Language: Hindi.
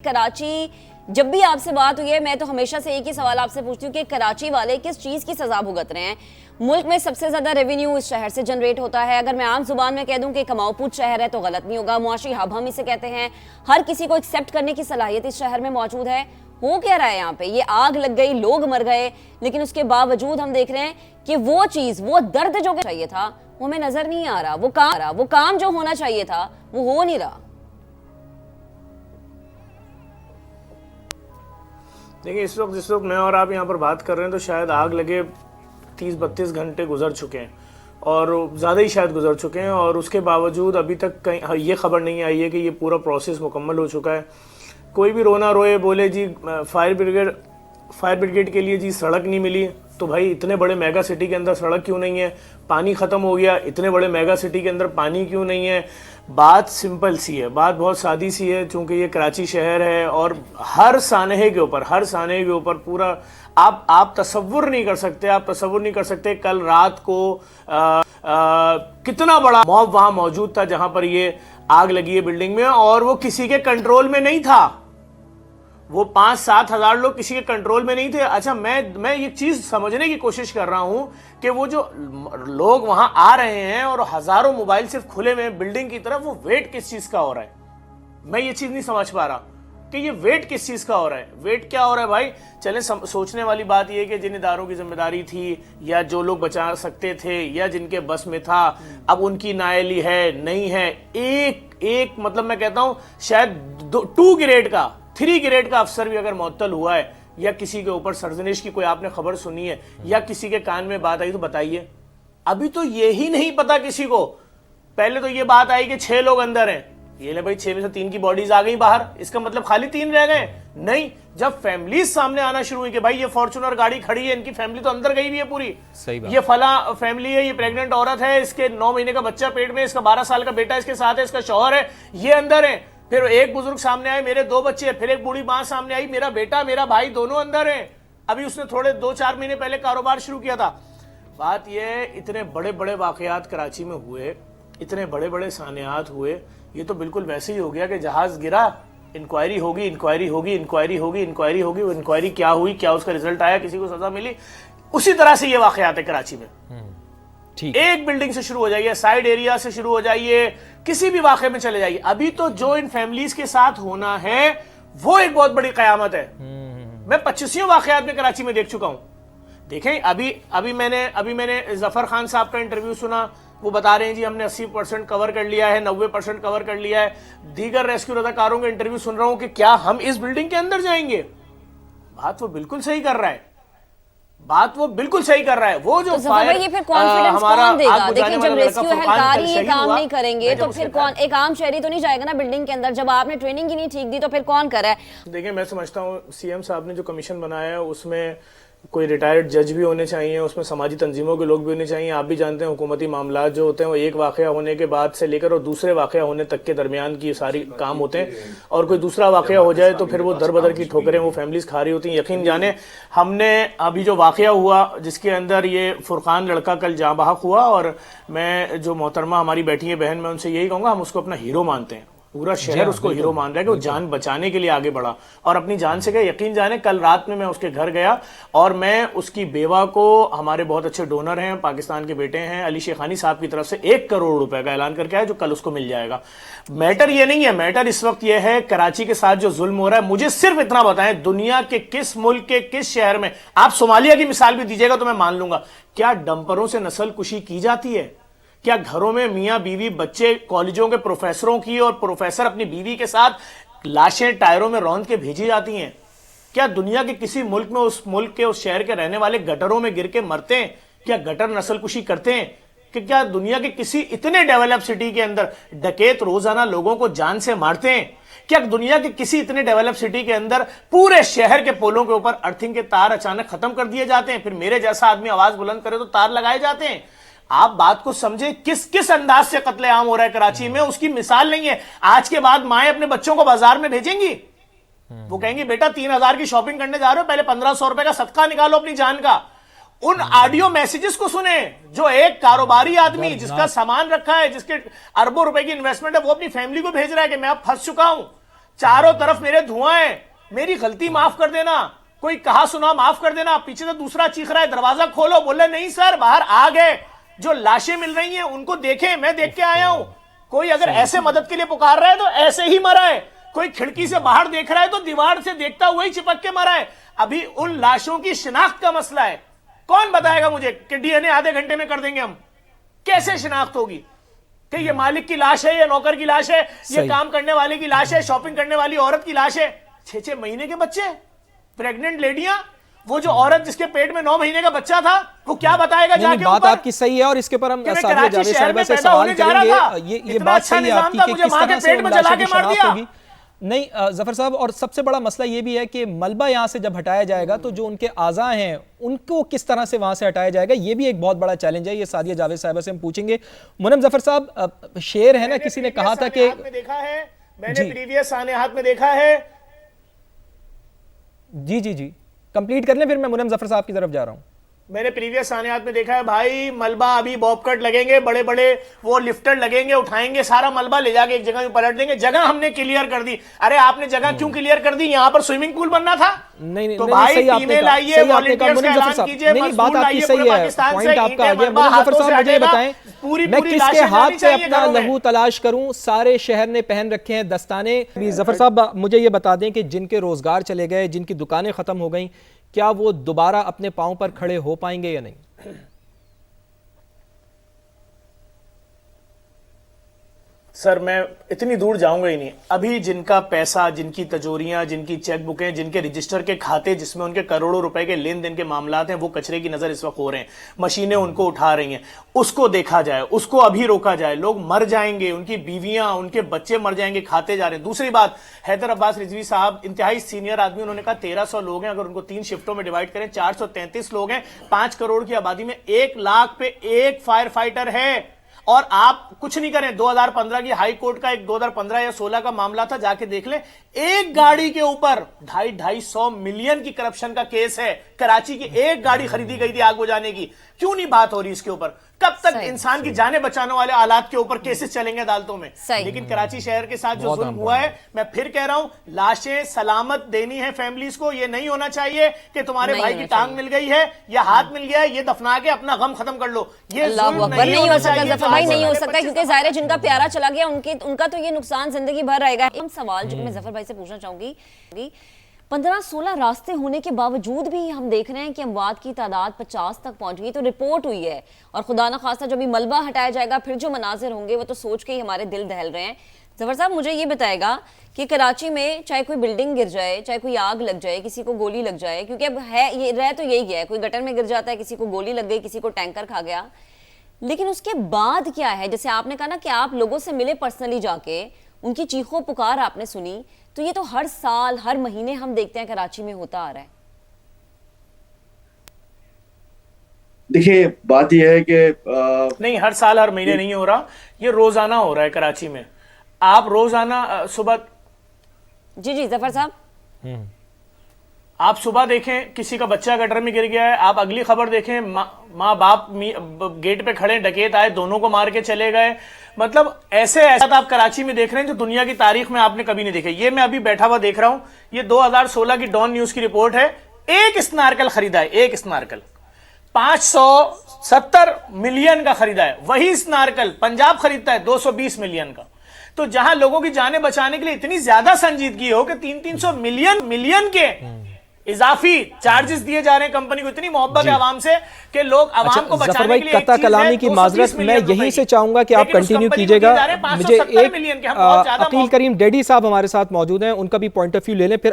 कराची जब भी आपसे बात हुई है मैं तो हमेशा से एक ही सवाल आपसे पूछती हूँ कि कराची वाले किस चीज की सजा भुगत रहे हैं। मुल्क में सबसे ज्यादा रेवेन्यू इस शहर से जनरेट होता है। अगर मैं आम जुबान में कह दूं कि कमाऊपूत शहर है तो गलत नहीं होगा। मुआशी हब हम इसे कहते हैं। हर किसी को एक्सेप्ट करने की सलाहियत इस शहर में मौजूद है। हो क्या रहा है यहाँ पे? ये आग लग गई, लोग मर गए, लेकिन उसके बावजूद हम देख रहे हैं कि वो चीज, वो दर्द जो चाहिए था वो हमें नजर नहीं आ रहा। वो काम जो होना चाहिए था वो हो नहीं रहा। देखिए, इस वक्त जिस वक्त मैं और आप यहाँ पर बात कर रहे हैं तो शायद आग लगे 30-32 घंटे गुजर चुके हैं और ज़्यादा ही शायद गुजर चुके हैं, और उसके बावजूद अभी तक कहीं ये खबर नहीं आई है कि ये पूरा प्रोसेस मुकम्मल हो चुका है। कोई भी रोना रोए, बोले जी फायर ब्रिगेड के लिए जी सड़क नहीं मिली, तो भाई इतने बड़े मेगा सिटी के अंदर सड़क क्यों नहीं है? पानी ख़त्म हो गया, इतने बड़े मेगा सिटी के अंदर पानी क्यों नहीं है? बात सिंपल सी है, बात बहुत सादी सी है। चूंकि ये कराची शहर है और हर सानहे के ऊपर पूरा आप तसव्वुर नहीं कर सकते कल रात को कितना बड़ा मॉब वहां मौजूद था जहां पर ये आग लगी है बिल्डिंग में, और वो किसी के कंट्रोल में नहीं था। वो 5-7 हजार लोग किसी के कंट्रोल में नहीं थे। अच्छा, मैं ये चीज समझने की कोशिश कर रहा हूं कि वो जो लोग वहां आ रहे हैं और हजारों मोबाइल सिर्फ खुले हुए बिल्डिंग की तरफ, वो वेट किस चीज का हो रहा है? मैं ये चीज नहीं समझ पा रहा कि ये वेट किस चीज का हो रहा है। वेट क्या हो रहा है भाई? चले, सोचने वाली बात यह है कि जिन इदारों की जिम्मेदारी थी या जो लोग बचा सकते थे या जिनके बस में था, अब उनकी नाअहली है, नहीं है। एक मतलब मैं कहता हूं शायद 2 ग्रेड का 3 ग्रेड का अफसर भी अगर मुअत्तल हुआ है या किसी के ऊपर सरजनिश की कोई आपने खबर सुनी है या किसी के कान में बात आई तो बताइए। अभी तो ये ही नहीं पता किसी को। पहले तो ये बात आई कि 6 लोग अंदर हैं, ये ले भाई 6 में से 3 की बॉडीज आ गई बाहर, इसका मतलब खाली 3 रह गए? नहीं, जब फैमिली सामने आना शुरू हुई कि भाई ये फॉर्च्यूनर गाड़ी खड़ी है, इनकी फैमिली तो अंदर गई हुई है पूरी, सही बात। ये फला फैमिली है, ये प्रेग्नेंट औरत है, इसके 9 महीने का बच्चा पेट में, इसका 12 साल का बेटा इसके साथ है, इसका शौहर है, ये अंदर है। फिर एक बुजुर्ग सामने आए, मेरे 2 बच्चे, फिर एक बूढ़ी मां सामने आई, मेरा बेटा मेरा भाई दोनों अंदर हैं। अभी उसने थोड़े 2-4 महीने पहले कारोबार शुरू किया था। बात यह, इतने बड़े बड़े वाकयात कराची में हुए, इतने बड़े बड़े सानियात हुए, ये तो बिल्कुल वैसे ही हो गया कि जहाज गिरा, इंक्वायरी होगी, वो इंक्वायरी क्या हुई, क्या उसका रिजल्ट आया, किसी को सजा मिली। उसी तरह से ये वाकयात है कराची में। एक बिल्डिंग से शुरू हो जाइए, साइड एरिया से शुरू हो जाइए, किसी भी वाक़े में चले जाइए। अभी तो जो इन फैमिलीज के साथ होना है वो एक बहुत बड़ी कयामत है। मैं 25 वाकयात में कराची में देख चुका हूं। देखें, अभी मैंने जफर खान साहब का इंटरव्यू सुना, वो बता रहे हैं जी हमने 80% कवर कर लिया है, 90% कवर कर लिया है। दीगर रेस्क्यू रज़ाकारों के इंटरव्यू सुन रहा हूं कि क्या हम इस बिल्डिंग के अंदर जाएंगे? बात वो बिल्कुल सही कर रहा है, वो जो तो ये फिर कॉन्फिडेंस कौन देगा? देखिए, जब रेस्क्यू एहलकार ही ये काम नहीं करेंगे तो फिर कौन? एक आम शहरी तो नहीं जाएगा ना बिल्डिंग के अंदर। जब आपने ट्रेनिंग ही नहीं ठीक दी तो फिर कौन करे? देखिए, मैं समझता हूँ सीएम साहब ने जो कमीशन बनाया है उसमें कोई रिटायर्ड जज भी होने चाहिए, उसमें समाजी तंजीमों के लोग भी होने चाहिए। आप भी जानते हैं हुकूमती मामला जो होते हैं वो एक वाकया होने के बाद से लेकर और दूसरे वाकया होने तक के दरमियान की सारी काम होते हैं, और कोई दूसरा वाकया हो जाए तो फिर वो दर बदर की ठोकरें वो फैमिलीज खा रही होती हैं। यकीन जाने, हमने अभी जो वाकया हुआ जिसके अंदर ये फुरकान लड़का कल जाँ बहक हुआ, और मैं जो मोहतरमा हमारी बैठी है बहन, मैं उनसे यही कहूँगा, हम उसको अपना हीरो मानते हैं। पूरा शहर उसको हीरो मान रहा है कि वो जान बचाने के लिए आगे बढ़ा और अपनी जान से गया। यकीन जाने, कल रात में मैं उसके घर गया और मैं उसकी बेवा को, हमारे बहुत अच्छे डोनर हैं, पाकिस्तान के बेटे हैं, अली शेखानी साहब की तरफ से 1 करोड़ रुपए का ऐलान करके आया जो कल उसको मिल जाएगा। मैटर ये नहीं है, मैटर इस वक्त ये है कराची के साथ जो जुल्म हो रहा है। मुझे सिर्फ इतना बताएं, दुनिया के किस मुल्क के किस शहर में, आप सोमालिया की मिसाल भी दीजिएगा तो मैं मान लूंगा, क्या डंपरों से नस्ल कुशी की जाती है? क्या घरों में मियां बीवी, बच्चे, कॉलेजों के प्रोफेसरों की, और प्रोफेसर अपनी बीवी के साथ लाशें टायरों में रौंद के भेजी जाती हैं? क्या दुनिया के किसी मुल्क में उस मुल्क के, उस शहर के रहने वाले गटरों में गिर के मरते हैं? क्या गटर नस्लकुशी करते हैं? कि क्या दुनिया के किसी इतने डेवलप सिटी के अंदर डकैत रोजाना लोगों को जान से मारते हैं? क्या दुनिया के किसी इतने डेवलप सिटी के अंदर पूरे शहर के पोलों के ऊपर अर्थिंग के तार अचानक खत्म कर दिए जाते हैं, फिर मेरे जैसा आदमी आवाज बुलंद करे तो तार लगाए जाते हैं? आप बात को समझे, किस अंदाज से कत्लेआम हो रहा है कराची में, उसकी मिसाल नहीं है। आज के बाद माएं अपने बच्चों को बाजार में भेजेंगी, वो कहेंगी बेटा 3000 की शॉपिंग करने जा रहे हो, पहले 1500 रुपए का सदका निकालो अपनी जान का। उन ऑडियो मैसेजेस को सुने जो एक कारोबारी आदमी जिसका सामान रखा है, जिसके अरबों रुपए की इन्वेस्टमेंट है, वो अपनी फैमिली को भेज रहा है कि मैं अब फंस चुका हूं, चारों तरफ मेरे धुआं है, मेरी गलती माफ कर देना, कोई कहा सुना माफ कर देना। पीछे से दूसरा चीख रहा है दरवाजा खोलो, बोले नहीं सर बाहर आग है। जो लाशें मिल रही हैं उनको देखें, मैं देख के आया हूं। कोई अगर ऐसे मदद के लिए पुकार रहा है तो ऐसे ही मरा है, कोई खिड़की से बाहर देख रहा है तो दीवार से देखता हुआ ही चिपक के मरा है। अभी उन लाशों की शिनाख्त का मसला है। कौन बताएगा मुझे कि डीएनए आधे घंटे में कर देंगे हम? कैसे शिनाख्त होगी कि ये मालिक की लाश है, ये नौकर की लाश है, ये काम करने वाले की लाश है, शॉपिंग करने वाली औरत की लाश है? 6-6 महीने के बच्चे, प्रेग्नेंट लेडियां, वो जो औरत जिसके पेट में 9 महीने का बच्चा था, वो क्या बताएगा जाके? बात आपकी सही है और इसके पर हम सादिया जावेद साहिबा से सवाल करेंगे। ये बात सही है आपकी कि किस तरह से लाशों की शनाख्त होगी। नहीं जफर साहब, और सबसे बड़ा मसला ये भी है कि मलबा यहां से जब हटाया जाएगा तो जो उनके आज़ा हैं उनको किस तरह से वहां से हटाया जाएगा, ये भी एक बहुत बड़ा चैलेंज है। ये सादिया जावेद साहिबा से हम पूछेंगे। मुनम जफर साहब, शेर है ना, किसी ने कहा था कि मैंने प्रीवियस सानेहात में देखा है। जी कंप्लीट कर लें, फिर मैं मुनम जफर साहब की तरफ जा रहा हूं। मैंने प्रीवियस सानेहात में देखा है भाई, मलबा अभी बॉबकट लगेंगे, बड़े बड़े वो लिफ्टर लगेंगे, उठाएंगे सारा मलबा ले जाके एक जगह में पलट देंगे। जगह हमने क्लियर कर दी। अरे आपने जगह क्यों क्लियर कर दी? यहां पर स्विमिंग पूल बनना था। नहीं तो भाई टीमें लाइए, वॉलंटियर्स का ऐलान कीजिए, बात आपकी सही है, पॉइंट आपका आ गया। मुनम जफर साहब मुझे बताएं, मैं किसके हाथ से अपना लहू तलाश करूं? सारे शहर ने पहन रखे हैं दस्ताने। जफर साहब मुझे ये बता दें कि जिनके रोजगार चले गए, जिनकी दुकानें खत्म हो गई, क्या वो दोबारा अपने पांव पर खड़े हो पाएंगे या नहीं? सर मैं इतनी दूर जाऊंगा ही नहीं। अभी जिनका पैसा, जिनकी तिजोरियां, जिनकी चेकबुकें, जिनके रजिस्टर के खाते जिसमें उनके करोड़ों रुपए के लेन देन के मामलात हैं, वो कचरे की नजर इस वक्त हो रहे हैं। मशीनें उनको उठा रही हैं। उसको देखा जाए, उसको अभी रोका जाए। लोग मर जाएंगे, उनकी बीवियां, उनके बच्चे मर जाएंगे, खाते जा रहे हैं। दूसरी बात, हैदर अब्बास रिजवी साहब इंतहाई सीनियर आदमी, उन्होंने कहा 1300 लोग हैं, अगर उनको 3 शिफ्टों में डिवाइड करें 433 लोग हैं। 5 करोड़ की आबादी में 1 लाख पे 1 फायर फाइटर है। और आप कुछ नहीं करें। 2015 की हाई कोर्ट का एक 2015 या 16 का मामला था, जाके देख ले। एक गाड़ी के ऊपर 250 मिलियन की करप्शन का केस है। कराची की एक गाड़ी खरीदी गई थी आग बुझाने की। क्यों नहीं बात हो रही इसके ऊपर? कब तक इंसान की जानें बचाने वाले आलात के ऊपर केसेस चलेंगे अदालतों में? लेकिन कराची शहर के साथ जो जुल्म हुआ है, मैं फिर कह रहा हूं, लाशें सलामत देनी है फैमिलीज को। ये नहीं होना चाहिए कि तुम्हारे भाई की टांग मिल गई है या हाथ मिल गया है, ये दफना के अपना गम खत्म कर लो। ये नहीं हो सकता जफर भाई, नहीं हो सकता, क्योंकि जाहिर है जिनका प्यारा चला गया उनका तो ये नुकसान जिंदगी भर रहेगा। हम सवाल जो मैं जफर भाई से पूछना चाहूंगी, 15-16 रास्ते होने के बावजूद भी हम देख रहे हैं कि अमवात की तादाद 50 तक पहुंच गई। तो रिपोर्ट हुई है, और खुदा न खास्ता जब भी मलबा हटाया जाएगा फिर जो मनाजिर होंगे वो तो सोच के ही हमारे दिल दहल रहे हैं। जफर साहब मुझे ये बताएगा कि कराची में चाहे कोई बिल्डिंग गिर जाए, चाहे कोई आग लग जाए, किसी को गोली लग जाए, क्योंकि अब है ये रह तो यही है, कोई गटर में गिर जाता है, किसी को गोली लग गई, किसी को टैंकर खा गया, लेकिन उसके बाद क्या है? जैसे आपने कहा ना कि आप लोगों से मिले पर्सनली जाके, उनकी चीखों पुकार आपने सुनी, तो ये तो हर साल हर महीने हम देखते हैं कराची में होता आ रहा है। देखिए बात यह है कि नहीं, हर साल हर महीने नहीं हो रहा, ये रोजाना हो रहा है कराची में। आप रोजाना सुबह जी जफर साहब, आप सुबह देखें किसी का बच्चा गटर में गिर गया है, आप अगली खबर देखें माँ बाप गेट पे खड़े, डकैत आए, दोनों को मार के चले गए। मतलब ऐसे आप कराची में देख रहे हैं जो दुनिया की तारीख में आपने कभी नहीं देखे। ये मैं अभी बैठा हुआ देख रहा हूं, ये 2016 की डॉन न्यूज की रिपोर्ट है। एक स्नार्कल खरीदा है, एक स्नार्कल 570 मिलियन का खरीदा है। वही स्नार्कल पंजाब खरीदता है 220 मिलियन का। तो जहां लोगों की जानें बचाने के लिए इतनी ज्यादा संजीदगी हो कि 300 मिलियन के इजाफी चार्जेस दिए जा रहे हैं कंपनी को, इतनी मोहब्बत है आवाम से कि लोग आवाम को बचाने के लिए कता कलामी की माजरत मैं यहीं से चाहूंगा कि आप कंटिन्यू कीजिएगा। मुझे एक अकील करीम डेडी साहब हमारे साथ मौजूद हैं, उनका भी पॉइंट ऑफ व्यू ले लें, फिर